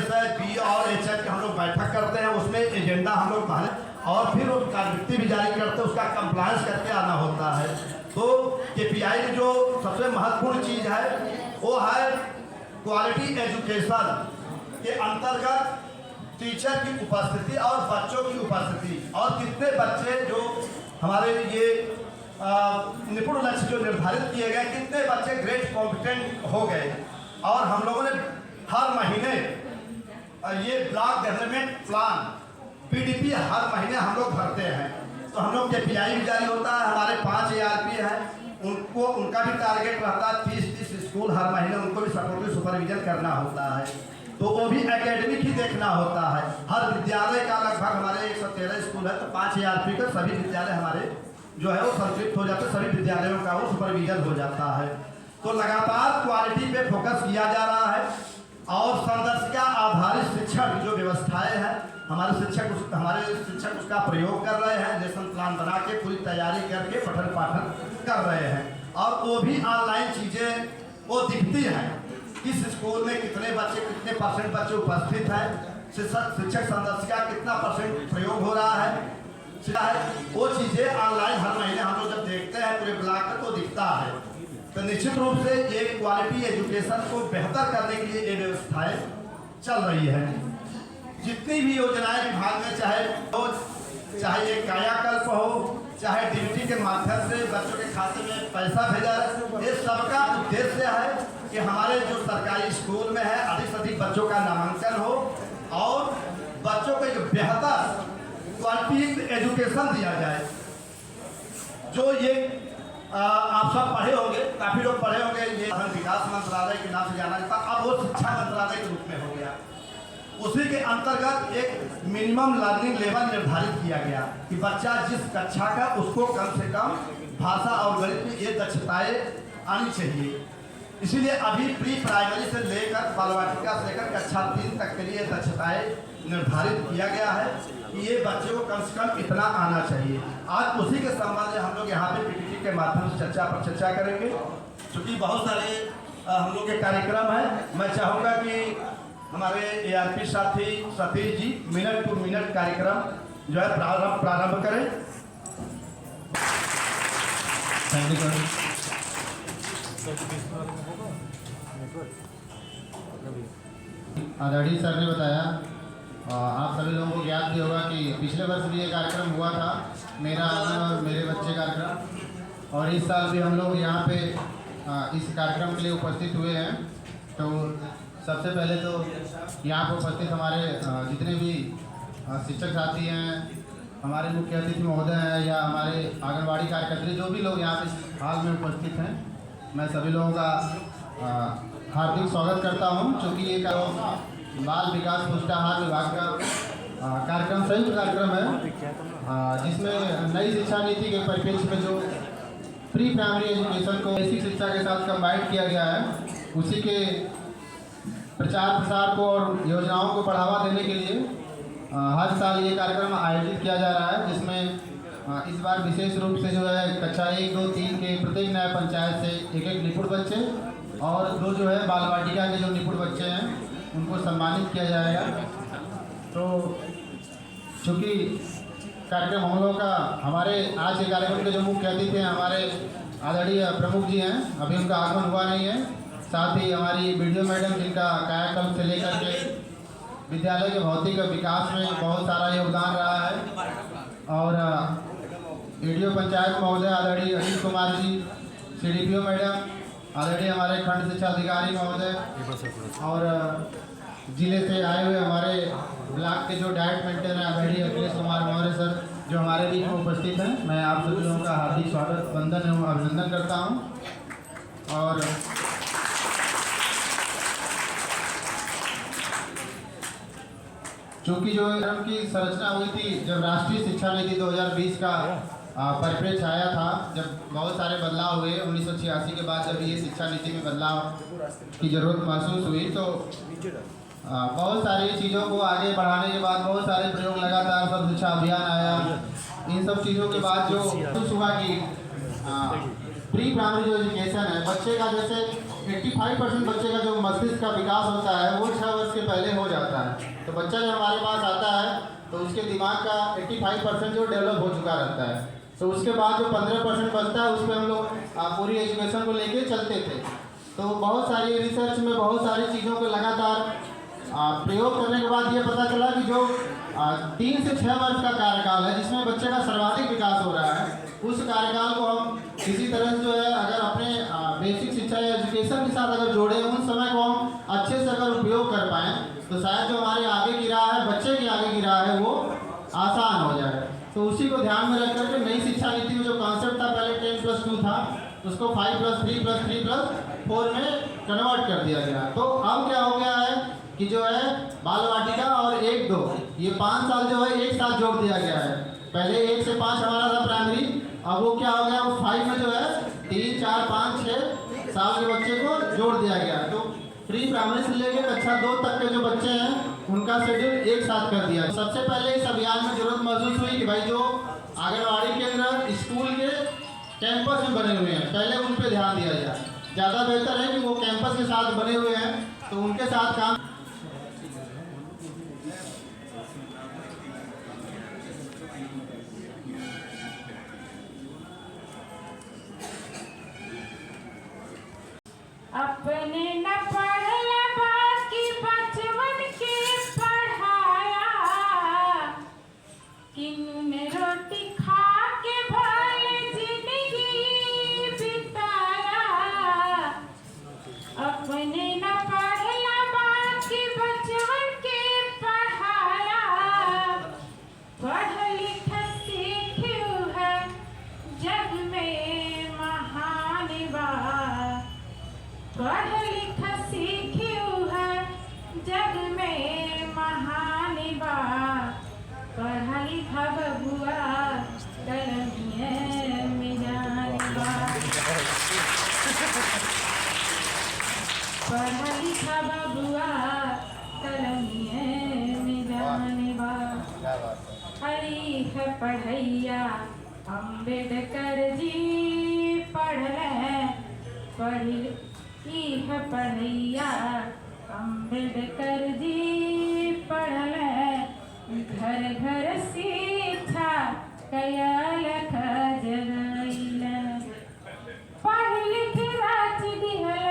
PSI, PE और HI की हम लोग बैठक करते हैं, उसमें एजेंडा हम लोग पहले और फिर उस कार्यवृत्ति भी जारी करते हैं, उसका कंप्लायंस करके आना होता है। तो KPI की जो सबसे महत्वपूर्ण चीज़ है वो है क्वालिटी एजुकेशन के अंतर्गत टीचर की उपस्थिति और बच्चों की उपस्थिति और कितने बच्चे जो हमारे ये निपुण लक्ष्य जो निर्धारित किए गए, कितने बच्चे ग्रेड कॉम्पिटेंट हो गए। और हम लोगों ने हर महीने ये ब्लॉक डेवलपमेंट प्लान BDP हर महीने हम लोग भरते हैं। तो हम लोग KPI भी जारी होता है, हमारे 5 ARP हैं, उनको उनका भी टारगेट रहता है 30 स्कूल हर महीने उनको भी सपोर्टिव सुपरविजन करना होता है। तो वो भी एकेडमिक ही देखना होता है। हर विद्यालय का लगभग हमारे 113 स्कूल है, तो 5 ARP का सभी विद्यालय हमारे जो है वो संतृप्त हो जाते हैं, सभी विद्यालयों का वो सुपरविजन हो जाता है। तो लगातार क्वालिटी पे फोकस किया जा रहा है और संदर्शिका आधारित शिक्षण जो व्यवस्थाएं हैं हमारे शिक्षक उसका प्रयोग कर रहे हैं, लेसन प्लान बना के पूरी तैयारी करके पठन पाठन कर रहे हैं। और वो भी ऑनलाइन चीज़ें वो दिखती हैं, किस स्कूल में कितने बच्चे, कितने % बच्चे उपस्थित हैं, शिक्षक संदर्शिका कितना % प्रयोग हो रहा है, वो चीज़ें ऑनलाइन हर महीने हम लोग जब देखते हैं पूरे ब्लॉक में तो दिखता है। तो निश्चित रूप से ये क्वालिटी एजुकेशन को बेहतर करने के लिए ये व्यवस्थाएं चल रही है। जितनी भी योजनाएं विभाग में चाहे ये कायाकल्प हो, चाहे DBT के माध्यम से बच्चों के खाते में पैसा भेजा जाए, ये सबका उद्देश्य है कि हमारे जो सरकारी स्कूल में है अधिक से अधिक बच्चों का नामांकन हो और बच्चों को एक बेहतर क्वालिटी एजुकेशन दिया जाए। जो ये आप सब पढ़े होंगे, काफ़ी लोग पढ़े होंगे, ये विकास मंत्रालय के नाम से जाना जाता, अब वो शिक्षा मंत्रालय के रूप में हो गया। उसी के अंतर्गत एक मिनिमम लर्निंग लेवल निर्धारित किया गया कि बच्चा जिस कक्षा का उसको कम से कम भाषा और गणित में ये दक्षताएं आनी चाहिए। इसीलिए अभी प्री प्राइमरी से लेकर बाल वाटिका से लेकर कक्षा 3 तक के लिए दक्षताएं निर्धारित किया गया है कि ये बच्चे को कम से कम इतना आना चाहिए। आज उसी के संबंध में हम लोग यहाँ पे PPT के माध्यम से चर्चा करेंगे। क्योंकि बहुत सारे हम लोग के कार्यक्रम हैं, मैं चाहूँगा कि हमारे ARP साथी Satish ji minute to minute कार्यक्रम जो है प्रारंभ करें। Thank you sir. आदरणीय सर ने बताया, आप सभी लोगों को याद भी होगा कि पिछले वर्ष भी ये कार्यक्रम हुआ था, मेरा आंगन और मेरे बच्चे कार्यक्रम, और इस साल भी हम लोग यहाँ पे इस कार्यक्रम के लिए उपस्थित हुए हैं। तो सबसे पहले तो यहाँ पर उपस्थित हमारे जितने भी शिक्षक साथी हैं, हमारे मुख्य अतिथि महोदय हैं या हमारे आंगनबाड़ी कार्यकर्त्री, जो भी लोग यहाँ पे हाल में उपस्थित हैं, मैं सभी लोगों का हार्दिक स्वागत करता हूँ। चूँकि ये बाल विकास पुष्टाहार विभाग का कार्यक्रम संयुक्त कार्यक्रम है, जिसमें नई शिक्षा नीति के परिप्रेक्ष्य में जो प्री प्राइमरी एजुकेशन को बेसिक शिक्षा के साथ कंबाइन किया गया है, उसी के प्रचार प्रसार को और योजनाओं को बढ़ावा देने के लिए हर साल ये कार्यक्रम आयोजित किया जा रहा है, जिसमें इस बार विशेष रूप से जो है कक्षा 1, 2, 3 के प्रत्येक नया पंचायत से एक निपुण बच्चे और 2 जो है बाल वाटिका के जो निपुण बच्चे हैं उनको सम्मानित किया जाएगा। तो चूँकि कार्यक्रम हम लोगों का, हमारे आज के कार्यक्रम के जो मुख्य अतिथि हैं हमारे आदरणीय प्रमुख जी हैं, अभी उनका आगमन हुआ नहीं है। साथ ही हमारी वीडियो मैडम, जिनका कायाकल्प से लेकर के विद्यालय के भौतिक विकास में बहुत सारा योगदान रहा है, और वीडियो पंचायत महोदय आदरणीय अनिल कुमार जी, CDPO मैडम, आदरणीय हमारे खंड शिक्षा अधिकारी महोदय, और जिले से आए हुए हमारे ब्लॉक के जो डायरेक्ट मेंटेनर आदरणीय अखिलेश कुमार मौर्य सर, जो हमारे बीच में उपस्थित हैं, मैं आप सभी लोगों का हार्दिक स्वागत, वंदन एवं अभिनंदन करता हूं। और चूँकि जो कार्यक्रम की संरचना हुई थी जब राष्ट्रीय शिक्षा नीति 2020 का परिप्रेक्ष्य आया था, जब बहुत सारे बदलाव हुए 1986 के बाद, जब ये शिक्षा नीति में बदलाव की ज़रूरत महसूस हुई, तो बहुत सारी चीज़ों को आगे बढ़ाने के बाद बहुत सारे प्रयोग लगातार सब शिक्षा अभियान आया। इन सब चीज़ों के बाद जो हुआ कि प्री प्राइमरी जो एजुकेशन है, बच्चे का जैसे 85% बच्चे का जो मस्तिष्क का विकास होता है वो 6 वर्ष के पहले हो जाता है। तो बच्चा जब हमारे पास आता है तो उसके दिमाग का 85% जो डेवलप हो चुका रहता है। तो उसके बाद जो 15% बचता है उस पर हम लोग पूरी एजुकेशन को लेके चलते थे। तो बहुत सारी रिसर्च में बहुत सारी चीज़ों को लगातार प्रयोग करने के बाद ये पता चला कि जो 3 से 6 वर्ष का कार्यकाल है जिसमें बच्चे का सर्वाधिक विकास हो रहा है, उस कार्यकाल को हम किसी तरह जो है अगर अपने बेसिक शिक्षा या एजुकेशन के साथ अगर जोड़ें, उन समय को हम अच्छे से अगर उपयोग कर पाएँ तो शायद जो हमारे आगे की राह है, बच्चे की आगे की राह है, वो आसान हो जाए। तो उसी को ध्यान में रख करके नई शिक्षा नीति में जो कॉन्सेप्ट था पहले 10+2 था, उसको 5+3+3+4 में कन्वर्ट कर दिया गया। तो अब क्या हो गया है कि जो है बाल वाटिका और 1-2 ये 5 साल जो है एक साथ जोड़ दिया गया है। पहले 1 से 5 हमारा था प्राइमरी, अब वो क्या हो गया, वो 5 में जो है 3, 4, 5, 6 साल के बच्चे को जोड़ दिया गया। तो प्री प्राइमरी से लेकर कक्षा 2 तक के जो बच्चे हैं उनका शेड्यूल एक साथ कर दिया। सबसे पहले इस अभियान में जरूरत महसूस हुई कि भाई जो आंगनबाड़ी केंद्र स्कूल के कैंपस में बने हुए हैं पहले उन पर ध्यान दिया जाए। ज़्यादा बेहतर है कि वो कैंपस के साथ बने हुए हैं तो उनके साथ काम। अपने न पढ़ला बाकी बचवन के पढ़ाया, किन रोटी खा के भले जिंदगी बिताया। अपने न पढ़ला बाकी बचवन के पढ़ाया, पढ़ लिख सीखियो है जग में महान बा। पढ़ लिख सीखियो है जग में महान बा। पढ़ा लिखा बबुआ कलमिए में जान बा। पढ़ा लिखा बबुआ कलमिए में जान बा। हरी है पढ़ैया अम्बेडकर जी पढ़ है पढ़ैया अम्बेडकर जी पढ़ल। घर घर शिक्षा कयलख जगैल। पढ़ लिख राच दिहल,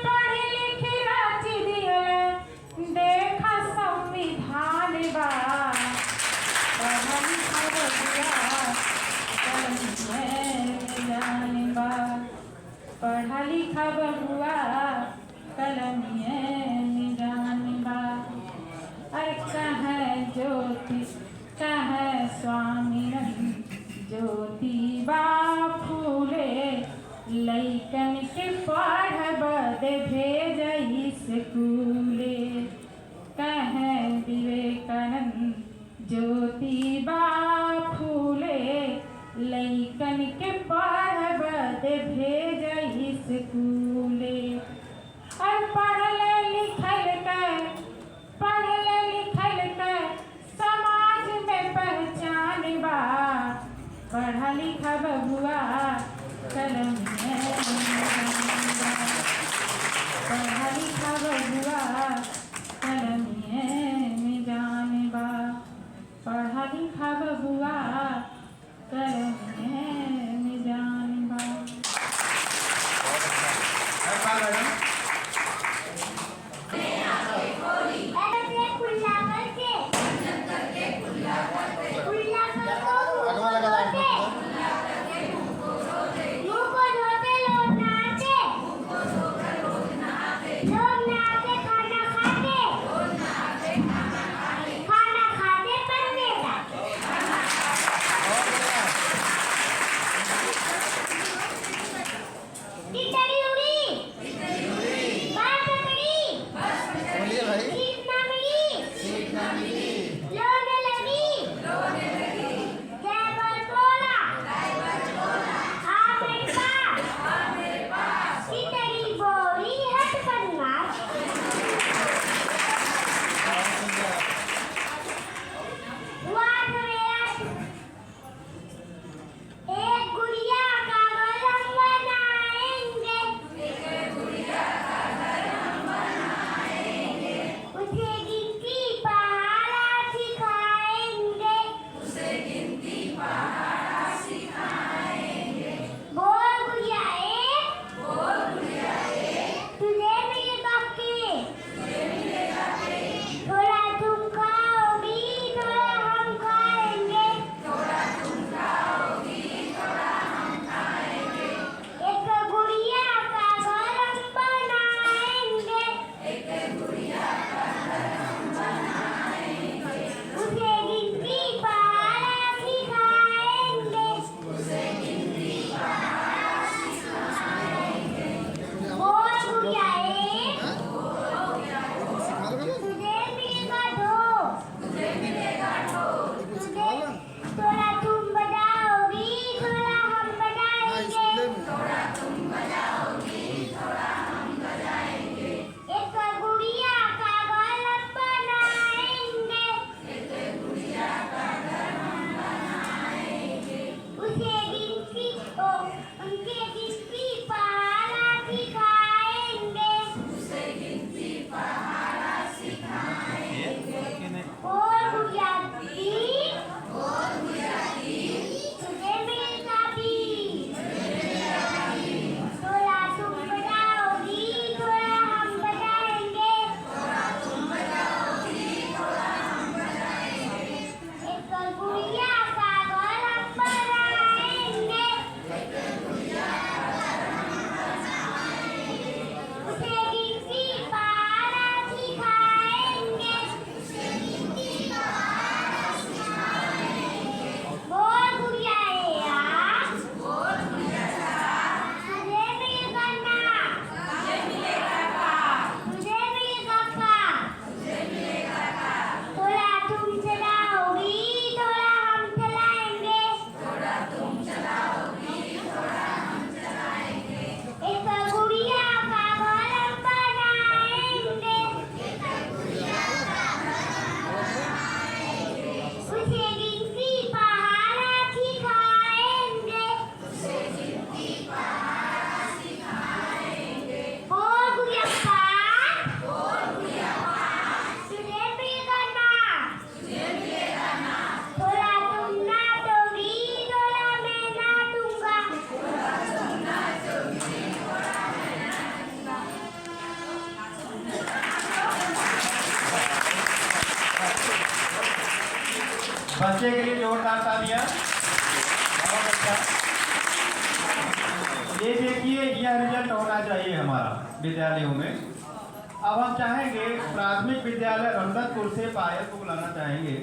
पढ़ लिख राच दिहल, देखा संविधान बा। पढ़ लिख बबुआ कलमिए में जान बा। पढ़ा लिखा बबुआ कलमिए में जान बा। अरे कहाँ ज्योति कहाँ स्वामी नहीं ज्योतिबा फूले। लइकन के पढ़ बदे भेजई स्कूले। कहाँ विवेकानंद ज्योतिबा फूले। लइकन के पढ़ बदे भेजई स्कूले। और पढ़ले बच्चे के लिए जोरदार तालियां। बहुत अच्छा। ये देखिए, यह रिजल्ट होना चाहिए हमारा विद्यालयों में। अब हम चाहेंगे प्राथमिक विद्यालय रमदतपुर से पायल को बुलाना चाहेंगे।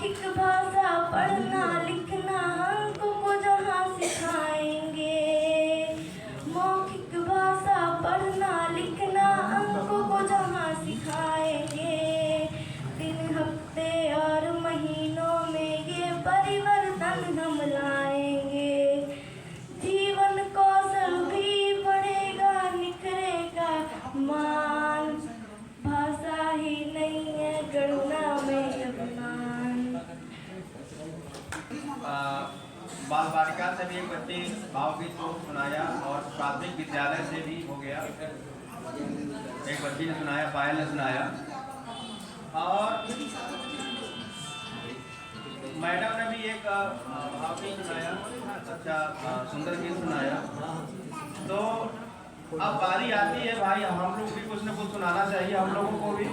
मौखिक भाषा पढ़ना लिखना अंकों को जहाँ सिखाएंगे। मौखिक भाषा पढ़ना लिखना अंकों को जहाँ सिखाएंगे। दिन हफ्ते और महीनों में ये परिवर्तन हम लाएंगे। जीवन कौशल भी बढ़ेगा, निखरेगा मान। भाषा ही नहीं है गणना में अभिमान। बाल बालिका से भी एक बच्चे भावगीत को सुनाया और प्राथमिक विद्यालय से भी हो गया, एक बच्ची ने सुनाया, पायल ने सुनाया, और मैडम ने भी एक भावगीत सुनाया, अच्छा सुंदर गीत सुनाया। तो अब बारी आती है भाई, हम लोग भी कुछ न कुछ सुनाना चाहिए हम लोगों को भी।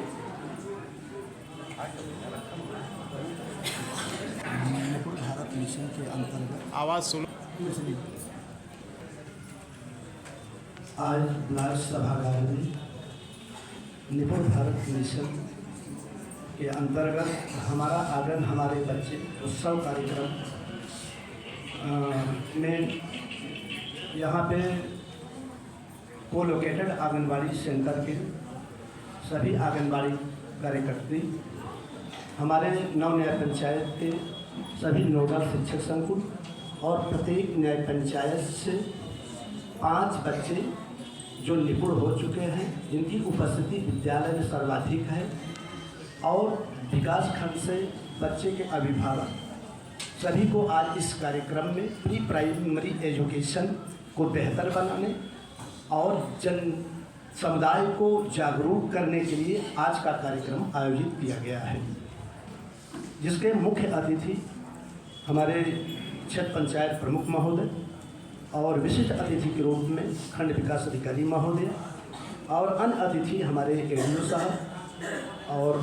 भारत मिशन के अंतर्गत आवाज़ सुनो। आज ब्लाक सभागार में निपुण भारत मिशन के अंतर्गत हमारा आंगन हमारे बच्चे उत्सव कार्यक्रम में यहाँ पे को लोकेटेड आंगनबाड़ी सेंटर के सभी आंगनबाड़ी कार्यकर्त्री, हमारे नव न्याय पंचायत के सभी नोडल शिक्षक संकुल और प्रत्येक न्याय पंचायत से 5 बच्चे जो निपुण हो चुके हैं, जिनकी उपस्थिति विद्यालय में सर्वाधिक है, और विकास खंड से बच्चे के अभिभावक सभी को आज इस कार्यक्रम में प्री प्राइमरी एजुकेशन को बेहतर बनाने और समुदाय को जागरूक करने के लिए आज का कार्यक्रम आयोजित किया गया है, जिसके मुख्य अतिथि हमारे क्षेत्र पंचायत प्रमुख महोदय और विशिष्ट अतिथि के रूप में खंड विकास अधिकारी महोदय और अन्य अतिथि हमारे एडीओ साहब और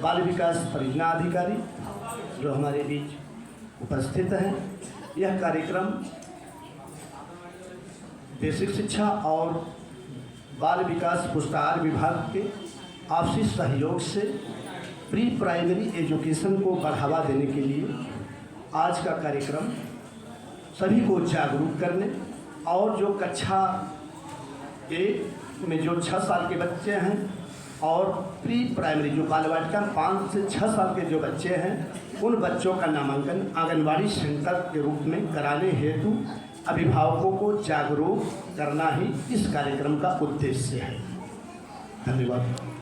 बाल विकास परियोजना अधिकारी जो हमारे बीच उपस्थित हैं। यह कार्यक्रम बेसिक शिक्षा और बाल विकास पुरस्कार विभाग के आपसी सहयोग से प्री प्राइमरी एजुकेशन को बढ़ावा देने के लिए आज का कार्यक्रम सभी को जागरूक करने और जो कक्षा 1 में जो 6 साल के बच्चे हैं और प्री प्राइमरी जो बाल वाटिका 5 से 6 साल के जो बच्चे हैं, उन बच्चों का नामांकन आंगनबाड़ी सेंटर के रूप में कराने हेतु अभिभावकों को जागरूक करना ही इस कार्यक्रम का उद्देश्य है। धन्यवाद।